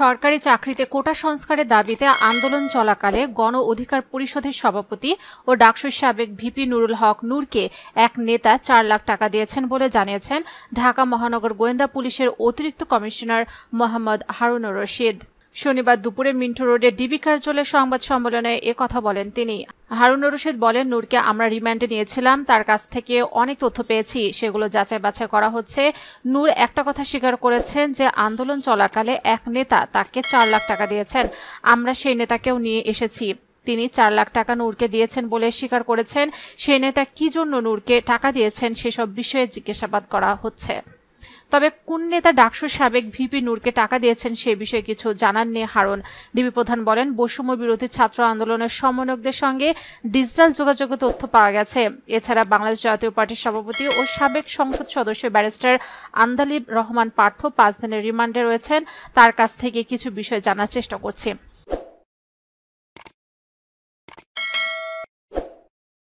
সরকারি চাকরিতে কোটা সংস্কারের দাবিতে আন্দোলন চলাকালে গণ অধিকার পরিষদের সভাপতি ও ডাকসুর সাবেক ভিপি নুরুল হক নূরকে এক নেতা ৪ লাখ টাকা দিয়েছেন বলে জানিয়েছেন ঢাকা মহানগর গোয়েন্দা পুলিশের অতিরিক্ত কমিশনার মোহাম্মদ হারুনুর রশিদ। শনিবার দুপুরে মিন্টো রোডে ডিবি কার্যালয়ে সংবাদ সম্মেলনে কথা বলেন তিনি। হারুনুর রশিদ বলেন, নূরকে আমরা রিমান্ডে নিয়েছিলাম, তার কাছ থেকে অনেক তথ্য পেয়েছি, সেগুলো যাচাই বাছাই করা হচ্ছে। নূর একটা কথা স্বীকার করেছেন যে আন্দোলন চলাকালে এক নেতা তাকে ৪ লাখ টাকা দিয়েছেন। আমরা সেই নেতাকেও নিয়ে এসেছি। তিনি ৪ লাখ টাকা নূরকে দিয়েছেন বলে স্বীকার করেছেন। সেই নেতা কি জন্য নূরকে টাকা দিয়েছেন সেসব বিষয়ে জিজ্ঞাসাবাদ করা হচ্ছে। তবে কোন নেতা ডাকসুর সাবেক ভিপি নূরকে টাকা দিয়েছেন সে বিষয়ে কিছু জানাননি হারুন। ডিবি প্রধান বলেন, বৈষম্য বিরোধী ছাত্র আন্দোলনের সমন্বয়কদের সঙ্গে ডিজিটাল যোগাযোগের তথ্য পাওয়া গেছে। এছাড়া বাংলাদেশ জাতীয় পার্টির সভাপতি ও সাবেক সংসদ সদস্য ব্যারিস্টার আন্দালিব রহমান পার্থ ৫ দিনের রিমান্ডে রয়েছেন। তার কাছ থেকে কিছু বিষয় জানার চেষ্টা করছি।